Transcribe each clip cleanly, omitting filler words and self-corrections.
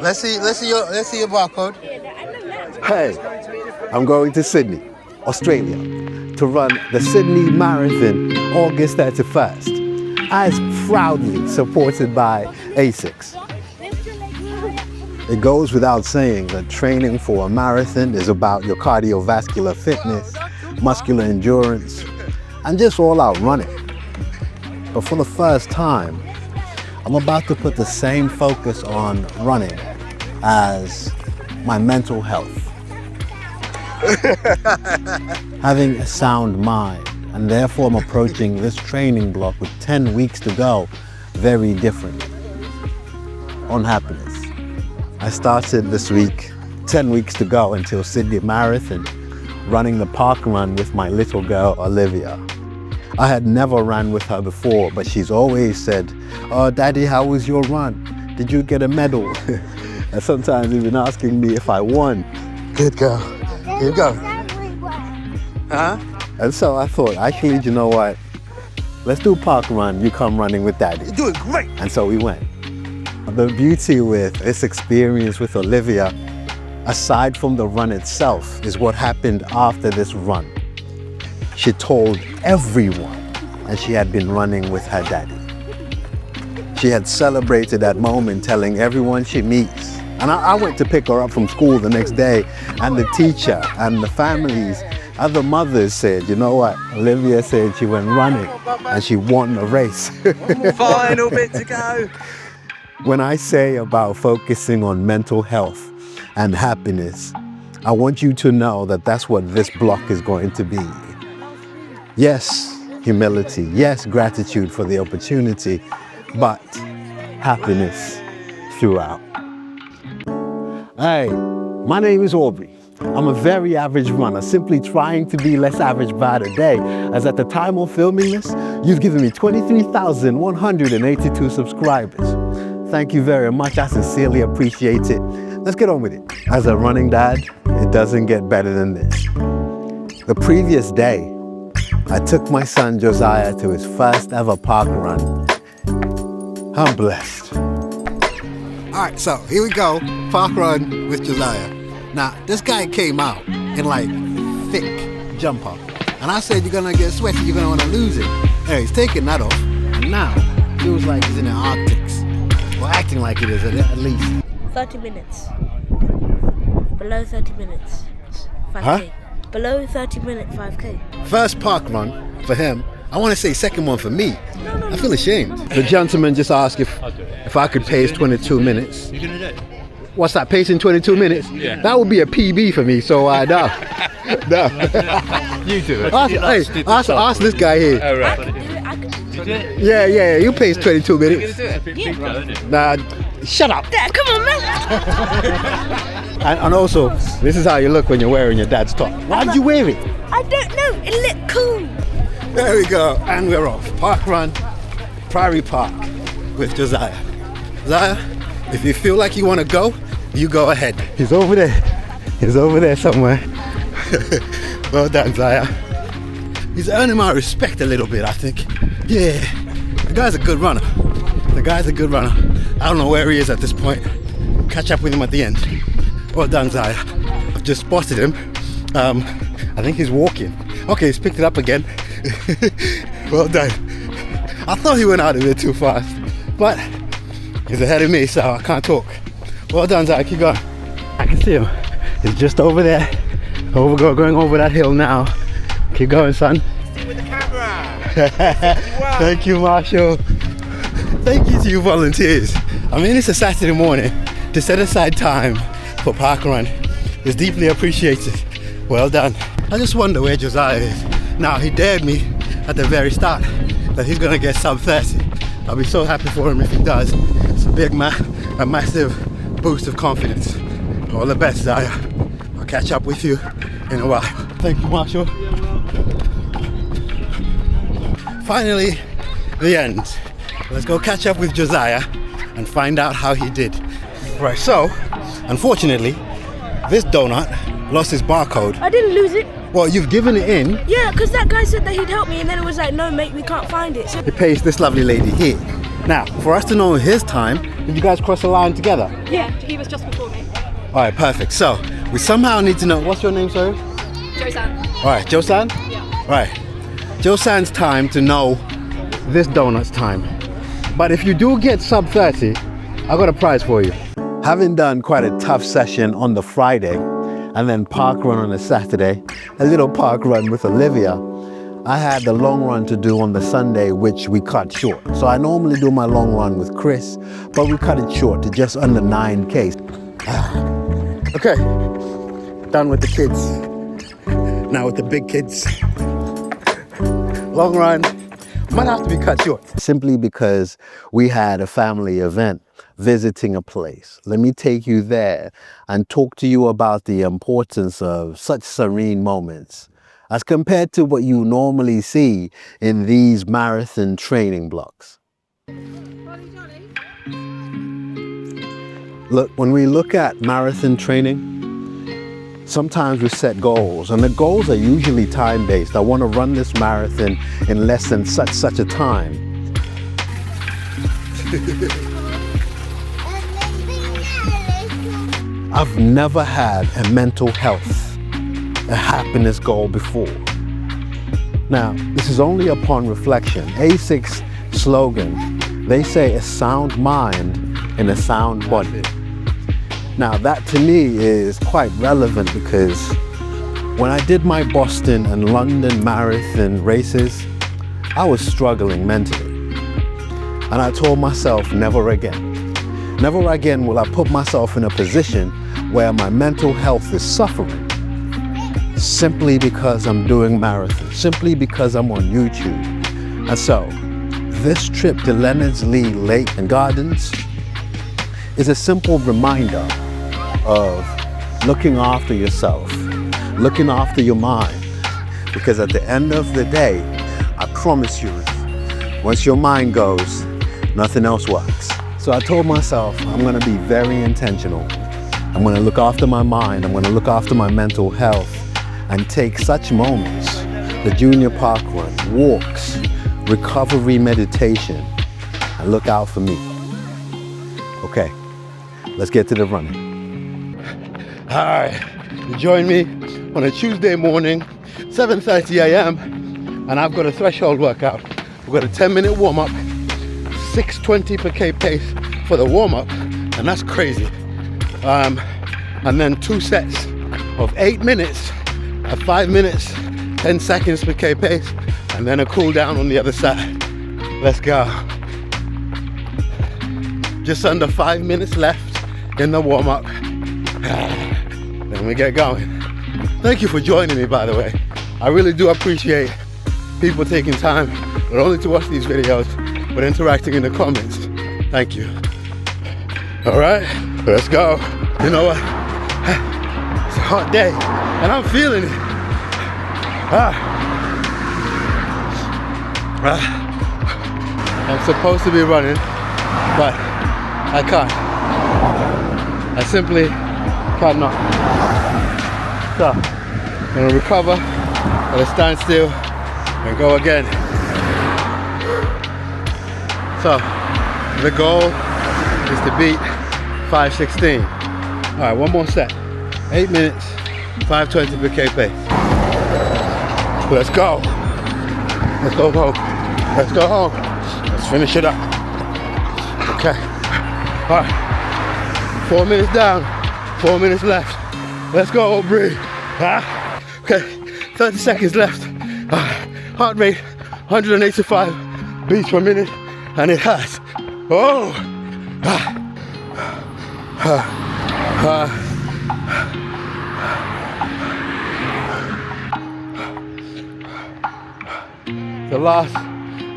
Let's see your barcode. Hey, I'm going to Sydney, Australia, to run the Sydney Marathon August 31st, as proudly supported by ASICS. It goes without saying that training for a marathon is about your cardiovascular fitness, muscular endurance, and just all-out running. But for the first time, I'm about to put the same focus on running as my mental health. Having a sound mind, and therefore I'm approaching this training block with 10 weeks to go very differently. On happiness. I started this week, 10 weeks to go until Sydney Marathon, running the park run with my little girl, Olivia. I had never ran with her before, but she's always said, "Oh, Daddy, how was your run? Did you get a medal?" And sometimes even asking me if I won. Good girl. Here you go. Huh? And so I thought, actually, you know what? Let's do park run, you come running with Daddy. You're doing great. And so we went. The beauty with this experience with Olivia, aside from the run itself, is what happened after this run. She told everyone, and she had been running with her daddy. She had celebrated that moment, telling everyone she meets. And I went to pick her up from school the next day, and the teacher and the families, other mothers said, you know what, Olivia said she went running and she won the race. Final bit to go. When I say about focusing on mental health and happiness, I want you to know that that's what this block is going to be. Yes, humility. Yes, gratitude for the opportunity, but happiness throughout. Hey, my name is Aubrey. I'm a very average runner, simply trying to be less average by the day, as at the time of filming this, you've given me 23,182 subscribers. Thank you very much, I sincerely appreciate it. Let's get on with it. As a running dad, it doesn't get better than this. The previous day, I took my son Josiah to his first ever park run. I'm blessed. All right, so here we go, park run with Josiah. Now, this guy came out in like thick jumper. And I said, you're gonna get sweaty, you're gonna wanna lose it. Hey, he's taking that off. And now, feels like he's in the Arctics. Well, acting like it is at least. 30 minutes. Below 30 minutes. 5K. Huh? Below 30 minute 5K. First park run for him. I want to say second one for me. I feel ashamed. The gentleman just asked if I could pace 22 minutes. You're gonna do it? What's that, pacing 22 minutes? Yeah. That would be a PB for me, so no. No. You do it. Ask this guy here. Oh, right. I could do it. You do it? Yeah, you pace 22 minutes. You're gonna do it? Yeah. Nah, shut up. Dad, come on, man. And also, this is how you look when you're wearing your dad's top. Why'd you wear it? I don't know. It looked cool. There we go, and we're off. Park run, Prairie Park with Josiah. Josiah, if you feel like you want to go, you go ahead. He's over there. He's over there somewhere. Well done, Josiah. He's earning my respect a little bit, I think. Yeah, the guy's a good runner. I don't know where he is at this point. Catch up with him at the end. Well done, Josiah. I've just spotted him. I think he's walking. Okay, he's picked it up again. Well done. I thought he went out of it too fast, but he's ahead of me, so I can't talk. Well done, Zach. Keep going. I can see him. He's just over there. Going over that hill now. Keep going, son. With the camera. Thank you, Marshall. Thank you to you volunteers. I mean, it's a Saturday morning. To set aside time for park run is deeply appreciated. Well done. I just wonder where Josiah is. Now, he dared me at the very start that he's gonna get sub 30. I'll be so happy for him if he does. It's a massive boost of confidence. All the best, Zaya. I'll catch up with you in a while. Thank you, Marshall. Finally, the end. Let's go catch up with Josiah and find out how he did. Right, so, unfortunately, this donut lost his barcode. I didn't lose it. Well, you've given it in. Yeah, because that guy said that he'd help me, and then it was like, no, mate, we can't find it. So He pays this lovely lady here. Now, for us to know his time, Did you guys cross the line together? Yeah, he was just before me. All right, perfect. So we somehow need to know, what's your name, sorry? Josan. All right, Josan? Yeah. All right, Josan's time to know this donut's time. But if you do get sub 30, I got a prize for you. Having done quite a tough session on the Friday and then park run on the Saturday, a little park run with Olivia, I had the long run to do on the Sunday, which we cut short. So I normally do my long run with Chris, but we cut it short to just under 9K. Okay, done with the kids. Now with the big kids. Long run might have to be cut short. Simply because we had a family event visiting a place. Let me take you there and talk to you about the importance of such serene moments as compared to what you normally see in these marathon training blocks. Look, when we look at marathon training, sometimes we set goals, and the goals are usually time-based. I want to run this marathon in less than such a time. I've never had a mental health, a happiness goal before. Now, this is only upon reflection. ASIC's slogan, they say a sound mind in a sound body. Now, that to me is quite relevant because when I did my Boston and London marathon races, I was struggling mentally. And I told myself, never again. Never again will I put myself in a position where my mental health is suffering simply because I'm doing marathons, simply because I'm on YouTube. And so, this trip to Leonard's Lee Lake and Gardens is a simple reminder of looking after yourself, looking after your mind. Because at the end of the day, I promise you, once your mind goes, nothing else works. So I told myself, I'm gonna be very intentional. I'm gonna look after my mind, I'm gonna look after my mental health, and take such moments, the junior park run, walks, recovery meditation, and look out for me. Okay, let's get to the running. All right, you join me on a Tuesday morning, 7:30 a.m., and I've got a threshold workout. We've got a 10-minute warm-up, 6:20 per K pace for the warm-up, and that's crazy. And then 2 sets of 8 minutes at 5 minutes, 10 seconds per K pace, and then a cool down on the other side. Let's go. Just under 5 minutes left in the warm-up. Then we get going. Thank you for joining me, by the way. I really do appreciate people taking time, not only to watch these videos, but interacting in the comments. Thank you. All right, let's go. You know what? It's a hot day, and I'm feeling it. I'm supposed to be running, but I can't. I simply cannot. So, I'm gonna recover at a standstill and go again. So, the goal is to beat 5:16. All right, one more set. 8 minutes, 5:20 per K pace. Let's go. Let's go home. Let's go home. Let's finish it up. Okay. All right. 4 minutes down, 4 minutes left. Let's go, Aubrey. Okay, 30 seconds left. Heart rate, 185 beats per minute, and it has. Oh!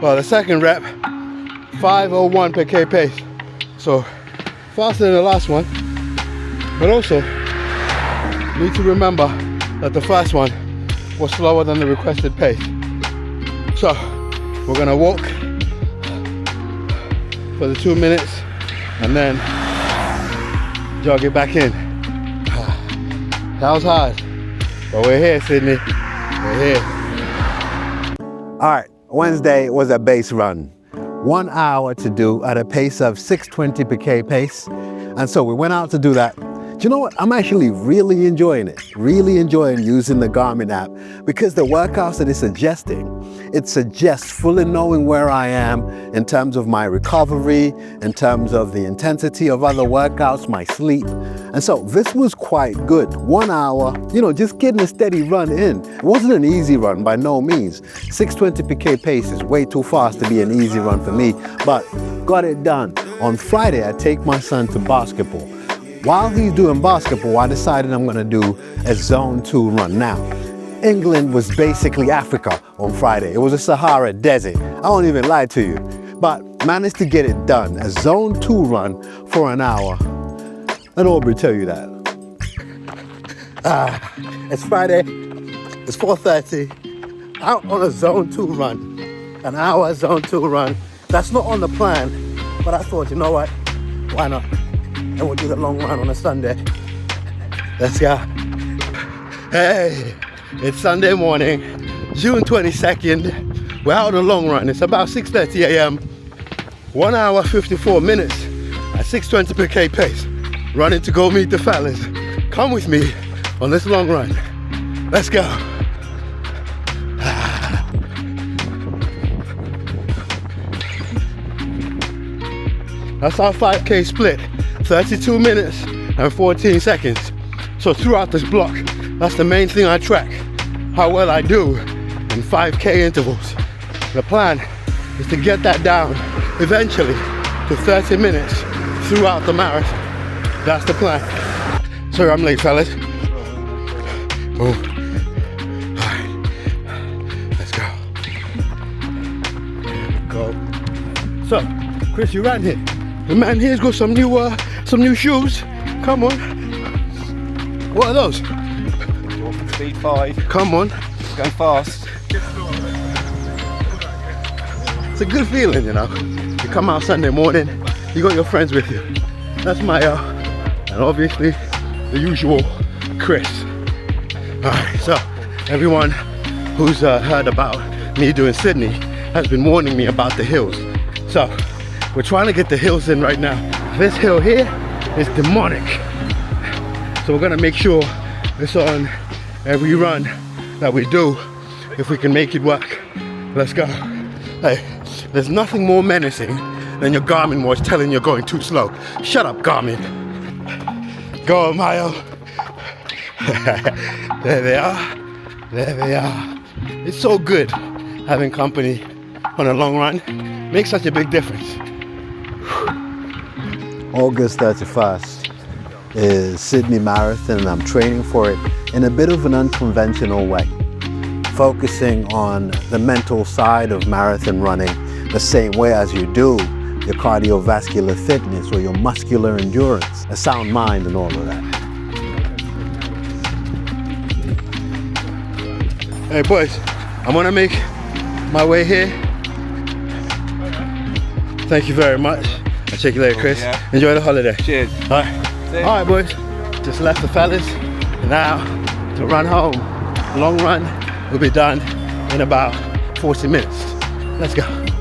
The second rep, 5:01 per K pace. So faster than the last one, but also need to remember that the first one was slower than the requested pace. So we're gonna walk for the 2 minutes and then jog it back in. That was hard, but we're here, Sydney. We're here. All right, Wednesday was a base run. 1 hour to do at a pace of 620 per K pace. And so we went out to do that. Do you know what? I'm actually really enjoying it. Really enjoying using the Garmin app because the workouts that it's suggesting, it suggests fully knowing where I am in terms of my recovery, in terms of the intensity of other workouts, my sleep. And so this was quite good. 1 hour, just getting a steady run in. It wasn't an easy run by no means. 620 per K pace is way too fast to be an easy run for me, but got it done. On Friday, I take my son to basketball. While he's doing basketball, I decided I'm gonna do a zone 2 run. Now, England was basically Africa on Friday. It was a Sahara desert. I won't even lie to you, but managed to get it done. A zone 2 run for an hour. Let Aubrey tell you that. It's Friday, it's 4:30, out on a zone 2 run. An hour zone 2 run. That's not on the plan, but I thought, you know what, why not? And we'll do the long run on a Sunday. Let's go. Hey, it's Sunday morning, June 22nd. We're out on a long run. It's about 6:30 a.m. 1 hour, 54 minutes at 620 per K pace. Running to go meet the fellas. Come with me on this long run. Let's go. That's our 5K split. 32 minutes and 14 seconds. So throughout this block, that's the main thing I track. How well I do in 5K intervals. The plan is to get that down eventually to 30 minutes throughout the marathon. That's the plan. Sorry I'm late, fellas. Oh. Alright. Let's go. There we go. So, Chris, you ran here. The man here's got some new shoes. Come on. What are those? Speed 5. Come on. Go fast. It's a good feeling, you come out Sunday morning, you got your friends with you. That's Maya, and obviously the usual Chris. Alright, so everyone who's heard about me doing Sydney has been warning me about the hills. So we're trying to get the hills in right now. This hill here is demonic. So we're gonna make sure it's on every run that we do if we can make it work. Let's go. Hey, there's nothing more menacing than your Garmin watch telling you're going too slow. Shut up, Garmin. Go a mile. There they are. There they are. It's so good having company on a long run. Makes such a big difference. August 31st is Sydney Marathon, and I'm training for it in a bit of an unconventional way, focusing on the mental side of marathon running the same way as you do your cardiovascular fitness or your muscular endurance, a sound mind and all of that. Hey boys, I'm gonna make my way here. Thank you very much. I'll check you later, Chris. Yeah. Enjoy the holiday. Cheers. All right, boys. Just left the fellas. Now to run home. Long run will be done in about 40 minutes. Let's go.